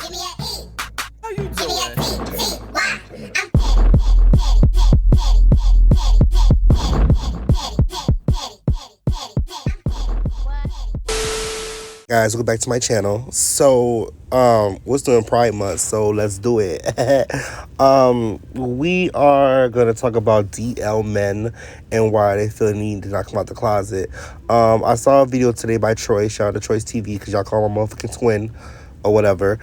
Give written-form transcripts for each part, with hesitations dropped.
Give me a E. How you Give me a doing? T. T. Y. I'm petty, petty, petty, petty, petty, petty, petty, petty, petty, petty, petty, petty. Guys, welcome back to my channel. So, we're still in Pride Month, so let's do it. We are gonna talk about DL men and why they feel the need to not come out the closet. I saw a video today by Troy. Shout out to Troy's TV, because y'all call my motherfucking twin or whatever.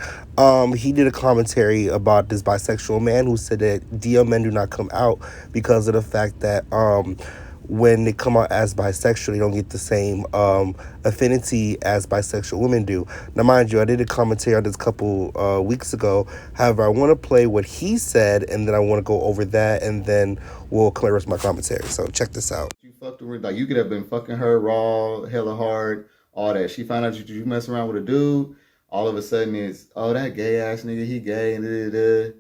He did a commentary about this bisexual man who said that DL men do not come out because of the fact that when they come out as bisexual, they don't get the same affinity as bisexual women do. Now, mind you, I did a commentary on this a couple weeks ago. However, I want to play what he said, and then I want to go over that, and then we'll clear the rest of my commentary. So check this out. You fucked her with, like, you could have been fucking her raw, hella hard, all that. She found out you mess around with a dude, all of a sudden it's, oh, that gay ass nigga, he gay, and da-da-da.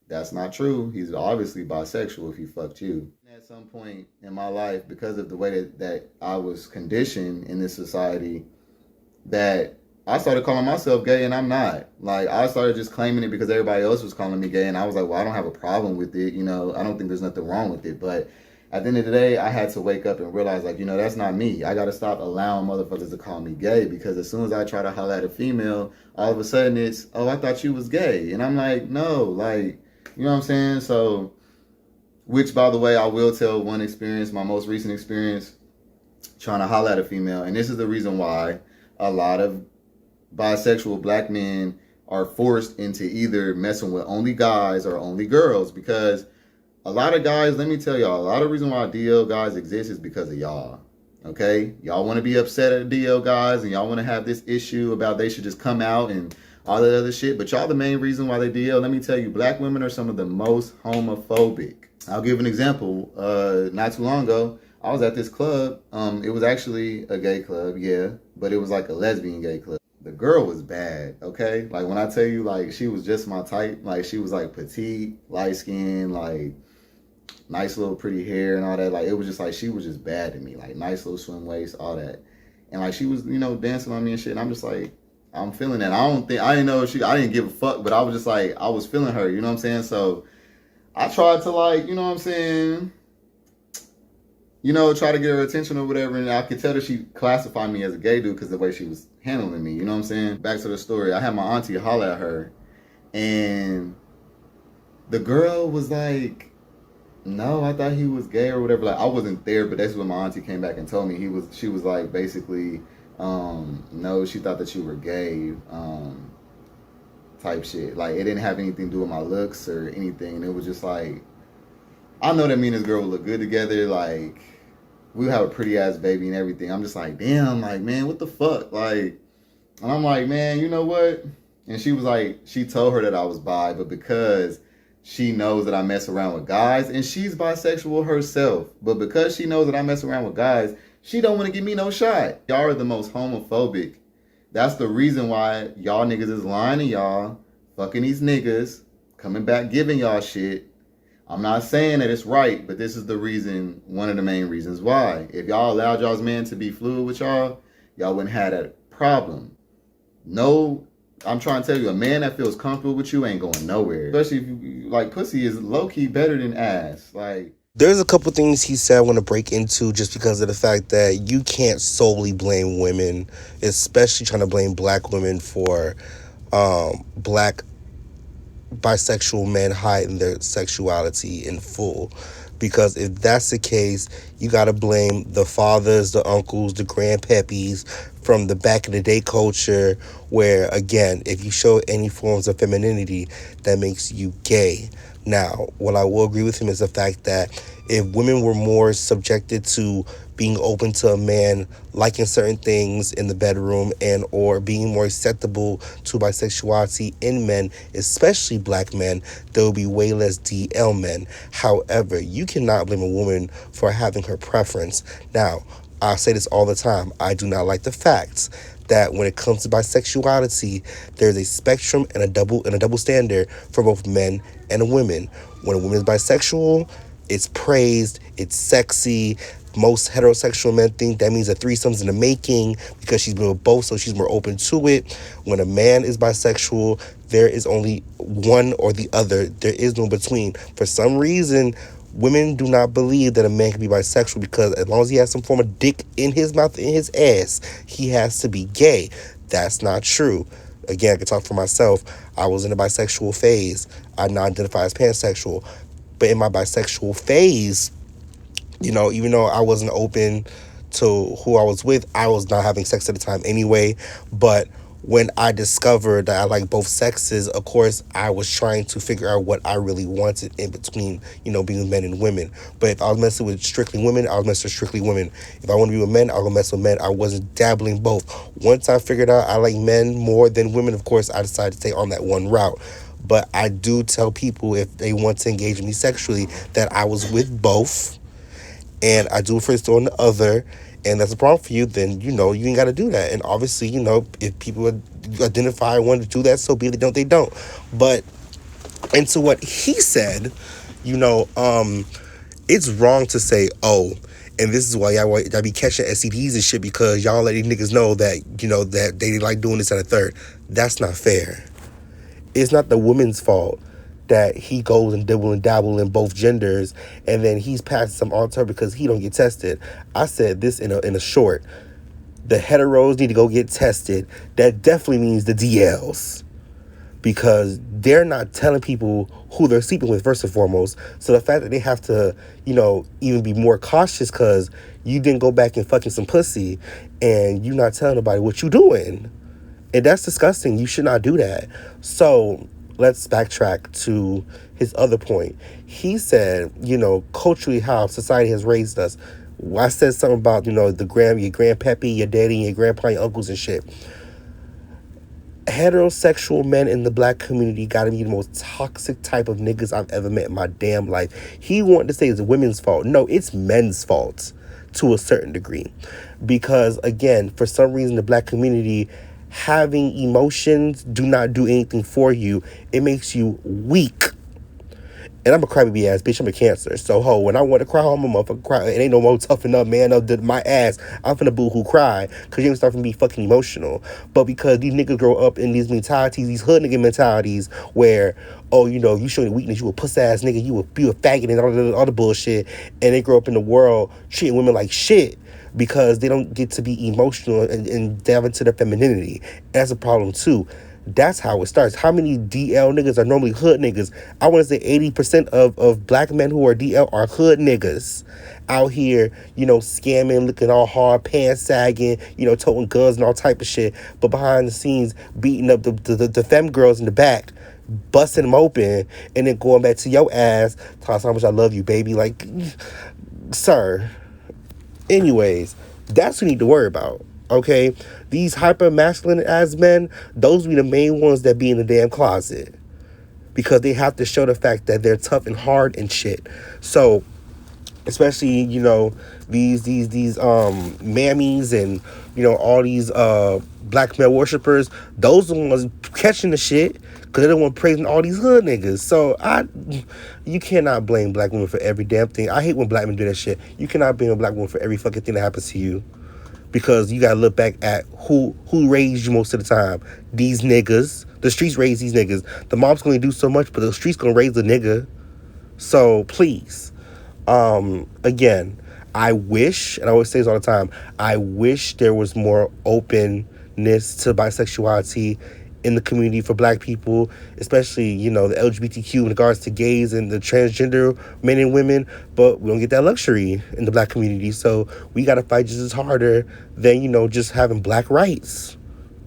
That's not true. He's obviously bisexual if he fucked you. At some point in my life, because of the way that I was conditioned in this society, that I started calling myself gay, and I'm not. Like, I started just claiming it because everybody else was calling me gay, and I was like, well, I don't have a problem with it. You know, I don't think there's nothing wrong with it. But at the end of the day, I had to wake up and realize, like, you know, that's not me. I got to stop allowing motherfuckers to call me gay, because as soon as I try to holler at a female, all of a sudden it's, oh, I thought you was gay. And I'm like, no, like, you know what I'm saying? So, which, by the way, I will tell one experience, my most recent experience, trying to holler at a female. And this is the reason why a lot of bisexual black men are forced into either messing with only guys or only girls. Because a lot of guys, let me tell y'all, a lot of reason why DL guys exist is because of y'all. Okay? Y'all want to be upset at DL guys, and y'all want to have this issue about they should just come out and all that other shit. But y'all the main reason why they DL. Let me tell you, black women are some of the most homophobic. I'll give an example. Not too long ago, I was at this club. It was actually a gay club, yeah, but it was like a lesbian gay club. The girl was bad, okay? Like, when I tell you, like, she was just my type. Like, she was like petite, light skin, like nice little pretty hair and all that. Like, it was just like, she was just bad to me. Like, nice little swim waist, all that. And like, she was, you know, dancing on me and shit. And I'm just like, I'm feeling that. I didn't know I didn't give a fuck, but I was just like, I was feeling her, you know what I'm saying? So I tried to, like, you know what I'm saying, you know, try to get her attention or whatever. And I could tell that she classified me as a gay dude because the way she was handling me, you know what I'm saying? Back to the story. I had my auntie holler at her, and the girl was like, no, I thought he was gay or whatever. Like, I wasn't there, but that's when my auntie came back and told me she was like, basically, no, she thought that you were gay, type shit. Like, it didn't have anything to do with my looks or anything. And it was just like, I know that me and this girl would look good together. Like, we would have a pretty ass baby and everything. I'm just like, damn, like, man, what the fuck? Like, and I'm like, man, you know what? And she was like, she told her that I was bi, but because she knows that I mess around with guys, and she's bisexual herself, but because she knows that I mess around with guys, she don't want to give me no shot. Y'all are the most homophobic. That's the reason why y'all niggas is lying to y'all, fucking these niggas, coming back giving y'all shit. I'm not saying that it's right, but this is the reason, one of the main reasons why. If y'all allowed y'all's man to be fluid with y'all, y'all wouldn't have that problem. No, I'm trying to tell you, a man that feels comfortable with you ain't going nowhere. Especially if you, like, pussy is low-key better than ass. Like, There's a couple things he said I want to break into, just because of the fact that you can't solely blame women, especially trying to blame black women for black bisexual men hiding their sexuality in full. Because if that's the case, you got to blame the fathers, the uncles, the grandpappies from the back in the day culture, where, again, if you show any forms of femininity, that makes you gay. Now, what I will agree with him is the fact that if women were more subjected to being open to a man liking certain things in the bedroom, and or being more acceptable to bisexuality in men, especially black men, there will be way less DL men. However, you cannot blame a woman for having her preference. Now, I say this all the time, I do not like the fact that when it comes to bisexuality, there's a spectrum and a double standard for both men and women. When a woman is bisexual, it's praised, it's sexy. Most heterosexual men think that means a threesome's in the making because she's been with both, so she's more open to it. When a man is bisexual, There is only one or the other. There is no between. For some reason, women do not believe that a man can be bisexual because as long as he has some form of dick in his mouth, in his ass, he has to be gay. That's not true. Again, I can talk for myself. I was in a bisexual phase. I now identify as pansexual. But in my bisexual phase, even though I wasn't open to who I was with, I was not having sex at the time anyway. But when I discovered that I like both sexes, of course, I was trying to figure out what I really wanted in between, being with men and women. But if I was messing with strictly women, I was messing with strictly women. If I want to be with men, I was mess with men. I wasn't dabbling both. Once I figured out I like men more than women, of course, I decided to stay on that one route. But I do tell people if they want to engage with me sexually that I was with both and I do first on the other, and that's a problem for you, then you ain't got to do that. And obviously, if people identify and want to do that, so be it. They don't, they don't. But into what he said, it's wrong to say, oh, and this is why y'all be catching STDs and shit because y'all let these niggas know that that they like doing this at a third. That's not fair. It's not the woman's fault that he goes and dabble in both genders, and then he's passing some on to her because he don't get tested. I said this in a short. The heteros need to go get tested. That definitely means the DLs, because they're not telling people who they're sleeping with first and foremost. So the fact that they have to, even be more cautious because you didn't go back and fucking some pussy, and you not telling nobody what you doing, and that's disgusting. You should not do that. So let's backtrack to his other point. He said, culturally how society has raised us. I said something about, your grandpappy, your daddy, your grandpa, your uncles and shit. Heterosexual men in the black community gotta be the most toxic type of niggas I've ever met in my damn life. He wanted to say it's women's fault. No, it's men's fault to a certain degree. Because, again, for some reason, the black community having emotions do not do anything for you. It makes you weak. And I'm a crybaby ass bitch. I'm a Cancer. So, when I want to cry, I'm a motherfucker cry. It ain't no more toughen up, man. Up my ass. I'm finna boo-hoo cry. Because you ain't start to be fucking emotional. But because these niggas grow up in these mentalities, these hood nigga mentalities, where, you show your weakness, you a puss ass nigga, you a faggot and all the other bullshit. And they grow up in the world treating women like shit, because they don't get to be emotional and delve into their femininity. That's a problem too. That's how it starts. How many DL niggas are normally hood niggas? I want to say 80% of black men who are DL are hood niggas. Out here, scamming, looking all hard, pants sagging, toting guns and all type of shit. But behind the scenes, beating up the femme girls in the back, busting them open, and then going back to your ass, telling us how much I love you, baby. Like, sir. Anyways, that's what you need to worry about, okay? These hyper-masculine ass men, those be the main ones that be in the damn closet, because they have to show the fact that they're tough and hard and shit. So, especially, these mammies and, all these black male worshipers, those are the ones catching the shit, because they're the one praising all these hood niggas. So, you cannot blame black women for every damn thing. I hate when black men do that shit. You cannot blame a black woman for every fucking thing that happens to you, because you gotta look back at who raised you most of the time. These niggas. The streets raised these niggas. The mom's gonna do so much, but the streets gonna raise the nigga. So, please. Again, I wish, and I always say this all the time, I wish there was more openness to bisexuality in the community for black people, especially, the LGBTQ in regards to gays and the transgender men and women, but we don't get that luxury in the black community, so we gotta fight just as harder than, just having black rights,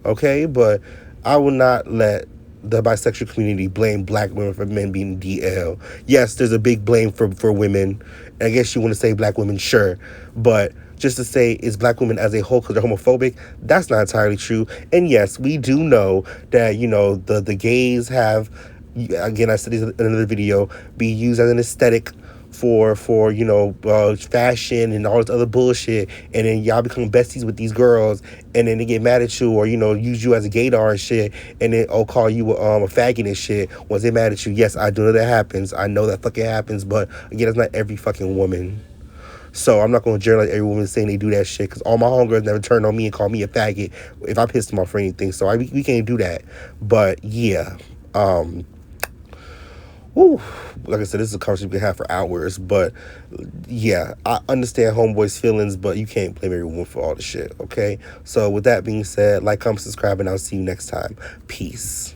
okay? But I will not let the bisexual community blame black women for men being DL. Yes, there's a big blame for women. I guess you want to say black women, sure. But just to say it's black women as a whole because they're homophobic, that's not entirely true. And yes, we do know that, the gays have, again, I said this in another video, be used as an aesthetic for fashion and all this other bullshit, and then y'all become besties with these girls, and then they get mad at you, or use you as a gaydar and shit, and then call you a faggot and shit once they mad at you. Yes, I do know that happens. I know that fucking happens, but again, it's not every fucking woman. So I'm not going to generalize every woman saying they do that shit, because all my homegirls never turn on me and call me a faggot if I piss them off for anything. So we can't do that. But yeah, Whew, like I said, this is a conversation we can have for hours, but yeah, I understand homeboy's feelings, but you can't blame everyone for all the shit, okay? So with that being said, like, comment, subscribe, and I'll see you next time. Peace.